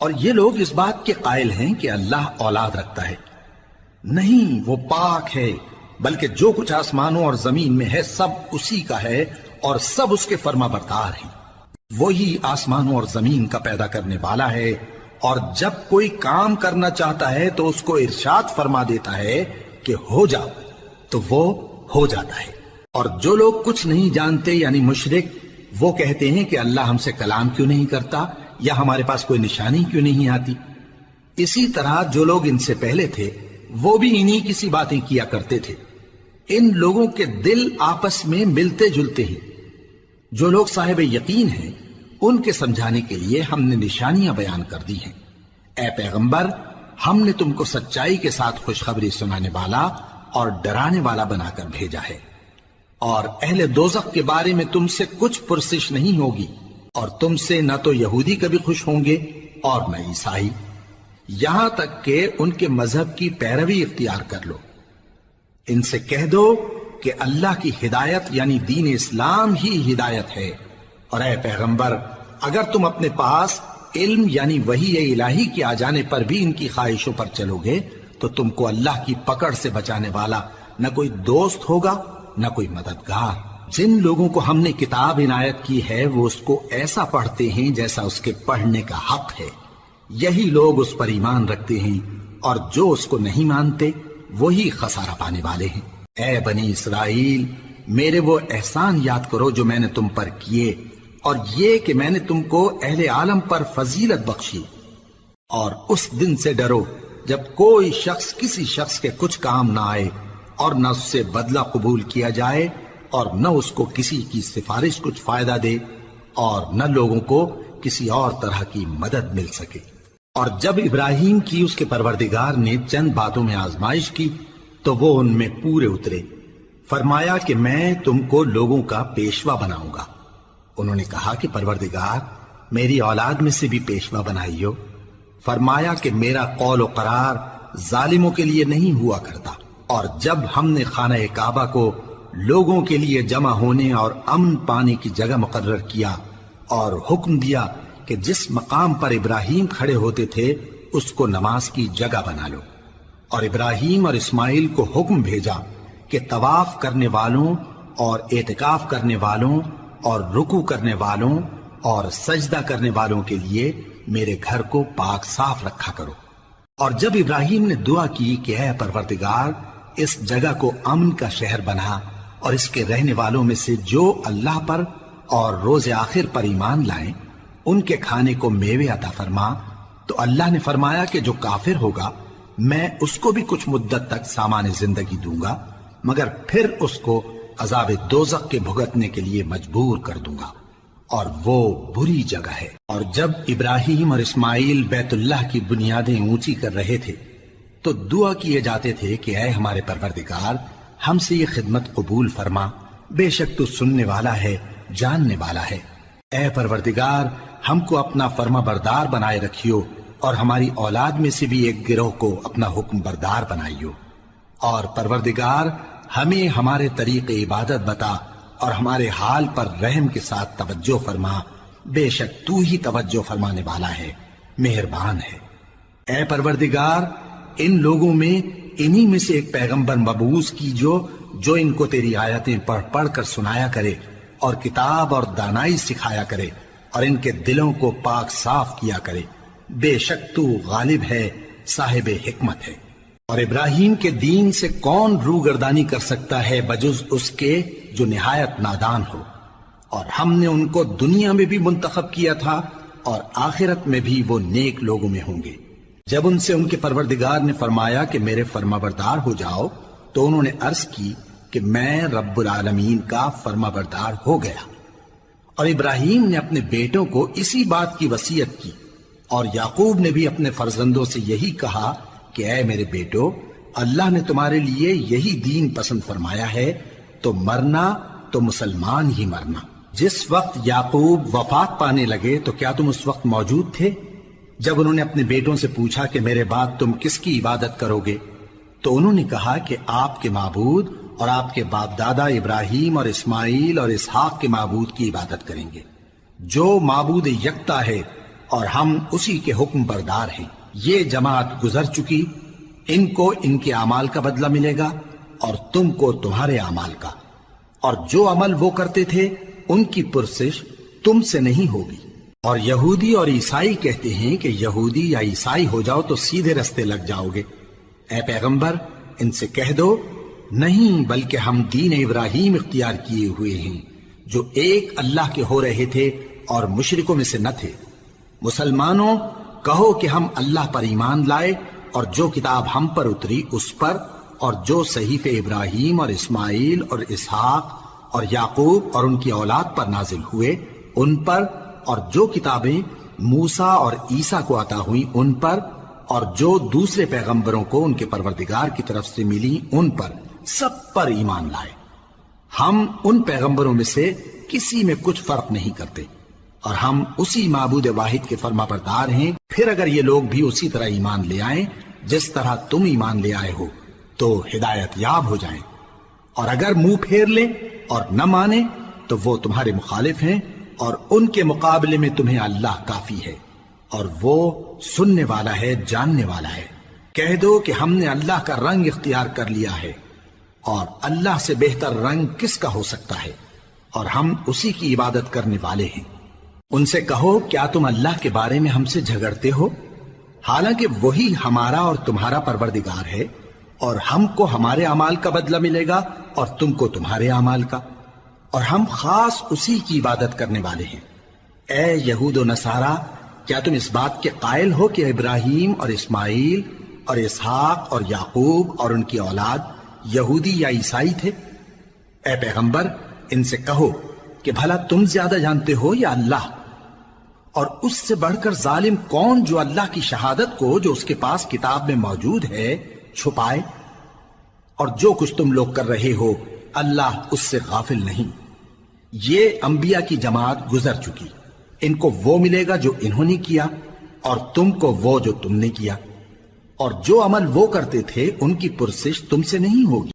اور یہ لوگ اس بات کے قائل ہیں کہ اللہ اولاد رکھتا ہے. نہیں، وہ پاک ہے، بلکہ جو کچھ آسمانوں اور زمین میں ہے سب اسی کا ہے اور سب اس کے فرما بردار ہیں. وہی آسمانوں اور زمین کا پیدا کرنے والا ہے، اور جب کوئی کام کرنا چاہتا ہے تو اس کو ارشاد فرما دیتا ہے کہ ہو جاؤ، تو وہ ہو جاتا ہے. اور جو لوگ کچھ نہیں جانتے یعنی مشرک، وہ کہتے ہیں کہ اللہ ہم سے کلام کیوں نہیں کرتا یا ہمارے پاس کوئی نشانی کیوں نہیں آتی. اسی طرح جو لوگ ان سے پہلے تھے وہ بھی انہی کسی باتیں کیا کرتے تھے. ان لوگوں کے دل آپس میں ملتے جلتے ہیں. جو لوگ صاحب یقین ہیں ان کے سمجھانے کے لیے ہم نے نشانیاں بیان کر دی ہیں. اے پیغمبر، ہم نے تم کو سچائی کے ساتھ خوشخبری سنانے والا اور ڈرانے والا بنا کر بھیجا ہے. اور اہل دوزخ کے بارے میں تم سے کچھ پرسش نہیں ہوگی، اور تم سے نہ تو یہودی کبھی خوش ہوں گے اور نہ عیسائی، یہاں تک کہ ان کے مذہب کی پیروی اختیار کر لو. ان سے کہہ دو کہ اللہ کی ہدایت یعنی دین اسلام ہی ہدایت ہے. اور اے پیغمبر، اگر تم اپنے پاس علم یعنی وحی الہی کے آ جانے پر بھی ان کی خواہشوں پر چلو گے تو تم کو اللہ کی پکڑ سے بچانے والا نہ کوئی دوست ہوگا نہ کوئی مددگار. جن لوگوں کو ہم نے کتاب عنایت کی ہے وہ اس کو ایسا پڑھتے ہیں جیسا اس کے پڑھنے کا حق ہے. یہی لوگ اس پر ایمان رکھتے ہیں، اور جو اس کو نہیں مانتے وہی خسارہ پانے والے ہیں. اے بنی اسرائیل، میرے وہ احسان یاد کرو جو میں نے تم پر کیے، اور یہ کہ میں نے تم کو اہل عالم پر فضیلت بخشی. اور اس دن سے ڈرو جب کوئی شخص کسی شخص کے کچھ کام نہ آئے، اور نہ اس سے بدلہ قبول کیا جائے، اور نہ اس کو کسی کی سفارش کچھ فائدہ دے، اور نہ لوگوں کو کسی اور طرح کی مدد مل سکے. اور جب ابراہیم کی اس کے پروردگار نے چند باتوں میں آزمائش کی تو وہ ان میں پورے اترے. فرمایا کہ میں تم کو لوگوں کا پیشوا بناؤں گا. انہوں نے کہا کہ پروردگار، میری اولاد میں سے بھی پیشوا بنائیو. فرمایا کہ میرا قول و قرار ظالموں کے لیے نہیں ہوا کرتا. اور جب ہم نے خانہ کعبہ کو لوگوں کے لیے جمع ہونے اور امن پانے کی جگہ مقرر کیا اور حکم دیا کہ جس مقام پر ابراہیم کھڑے ہوتے تھے اس کو نماز کی جگہ بنا لو، اور ابراہیم اور اسماعیل کو حکم بھیجا کہ طواف کرنے والوں اور اعتکاف کرنے والوں اور رکوع کرنے والوں اور سجدہ کرنے والوں کے لیے میرے گھر کو پاک صاف رکھا کرو. اور جب ابراہیم نے دعا کی کہ اے پروردگار، اس جگہ کو امن کا شہر بنا، اور اس کے رہنے والوں میں سے جو اللہ پر اور روز آخر پر ایمان لائیں ان کے کھانے کو میوے عطا فرما، تو اللہ نے فرمایا کہ جو کافر ہوگا میں اس کو بھی کچھ مدت تک سامان زندگی دوں گا، مگر پھر اس کو عذاب دوزخ کے بھگتنے کے لیے مجبور کر دوں گا، اور وہ بری جگہ ہے. اور جب ابراہیم اور اسماعیل بیت اللہ کی بنیادیں اونچی کر رہے تھے تو دعا کیے جاتے تھے کہ اے ہمارے پروردگار، ہم سے یہ خدمت قبول فرما، بے شک تو سننے والا ہے، جاننے والا ہے. اے پروردگار، ہم کو اپنا فرما بردار بنائے رکھیو، اور ہماری اولاد میں سے بھی ایک گروہ کو اپنا حکم بردار بنائیو. اور پروردگار، ہمیں ہمارے طریق عبادت بتا اور ہمارے حال پر رحم کے ساتھ توجہ فرما، بے شک تو ہی توجہ فرمانے والا ہے، مہربان ہے. اے پروردگار، ان لوگوں میں انہی میں سے ایک پیغمبر مبعوث کی جو ان کو تیری آیتیں پڑھ پڑھ کر سنایا کرے اور کتاب اور دانائی سکھایا کرے اور ان کے دلوں کو پاک صاف کیا کرے. بے شک تو غالب ہے، صاحب حکمت ہے. اور ابراہیم کے دین سے کون روگردانی کر سکتا ہے بجز اس کے جو نہایت نادان ہو. اور ہم نے ان کو دنیا میں بھی منتخب کیا تھا اور آخرت میں بھی وہ نیک لوگوں میں ہوں گے. جب ان سے ان کے پروردگار نے فرمایا کہ میرے فرمانبردار ہو جاؤ تو انہوں نے عرض کی کہ میں رب العالمین کا فرمانبردار ہو گیا. اور ابراہیم نے اپنے بیٹوں کو اسی بات کی وصیت کی، اور یعقوب نے بھی اپنے فرزندوں سے یہی کہا کہ اے میرے بیٹو، اللہ نے تمہارے لیے یہی دین پسند فرمایا ہے، تو مرنا تو مسلمان ہی مرنا. جس وقت یعقوب وفات پانے لگے تو کیا تم اس وقت موجود تھے جب انہوں نے اپنے بیٹوں سے پوچھا کہ میرے بعد تم کس کی عبادت کرو گے؟ تو انہوں نے کہا کہ آپ کے معبود اور آپ کے باپ دادا ابراہیم اور اسماعیل اور اسحاق کے معبود کی عبادت کریں گے، جو معبود یکتا ہے اور ہم اسی کے حکم بردار ہیں۔ یہ جماعت گزر چکی، ان کو ان کے اعمال کا بدلہ ملے گا اور تم کو تمہارے اعمال کا، اور جو عمل وہ کرتے تھے ان کی پرسش تم سے نہیں ہوگی۔ اور یہودی اور عیسائی کہتے ہیں کہ یہودی یا عیسائی ہو جاؤ تو سیدھے رستے لگ جاؤ گے۔ اے پیغمبر ان سے کہہ دو، نہیں، بلکہ ہم دین ابراہیم اختیار کیے ہوئے ہیں جو ایک اللہ کے ہو رہے تھے اور مشرکوں میں سے نہ تھے۔ مسلمانوں کہو کہ ہم اللہ پر ایمان لائے اور جو کتاب ہم پر اتری اس پر، اور جو صحیفے ابراہیم اور اسماعیل اور اسحاق اور یعقوب اور ان کی اولاد پر نازل ہوئے ان پر، اور جو کتابیں موسیٰ اور عیسیٰ کو عطا ہوئیں ان پر، اور جو دوسرے پیغمبروں کو ان کے پروردگار کی طرف سے ملی ان پر، سب پر ایمان لائے۔ ہم ان پیغمبروں میں سے کسی میں کچھ فرق نہیں کرتے، اور ہم اسی معبود واحد کے فرما بردار ہیں۔ پھر اگر یہ لوگ بھی اسی طرح ایمان لے آئیں جس طرح تم ایمان لے آئے ہو تو ہدایت یاب ہو جائیں، اور اگر منہ پھیر لیں اور نہ مانیں تو وہ تمہارے مخالف ہیں، اور ان کے مقابلے میں تمہیں اللہ کافی ہے، اور وہ سننے والا ہے، جاننے والا ہے۔ کہہ دو کہ ہم نے اللہ کا رنگ اختیار کر لیا ہے، اور اللہ سے بہتر رنگ کس کا ہو سکتا ہے، اور ہم اسی کی عبادت کرنے والے ہیں۔ ان سے کہو کیا تم اللہ کے بارے میں ہم سے جھگڑتے ہو، حالانکہ وہی ہمارا اور تمہارا پروردگار ہے، اور ہم کو ہمارے اعمال کا بدلہ ملے گا اور تم کو تمہارے اعمال کا، اور ہم خاص اسی کی عبادت کرنے والے ہیں۔ اے یہود و نصارا، کیا تم اس بات کے قائل ہو کہ ابراہیم اور اسماعیل اور اسحاق اور یعقوب اور ان کی اولاد یہودی یا عیسائی تھے؟ اے پیغمبر ان سے کہو کہ بھلا تم زیادہ جانتے ہو یا اللہ؟ اور اس سے بڑھ کر ظالم کون جو اللہ کی شہادت کو جو اس کے پاس کتاب میں موجود ہے چھپائے؟ اور جو کچھ تم لوگ کر رہے ہو اللہ اس سے غافل نہیں۔ یہ انبیاء کی جماعت گزر چکی، ان کو وہ ملے گا جو انہوں نے کیا، اور تم کو وہ جو تم نے کیا، اور جو عمل وہ کرتے تھے ان کی پرسش تم سے نہیں ہوگی۔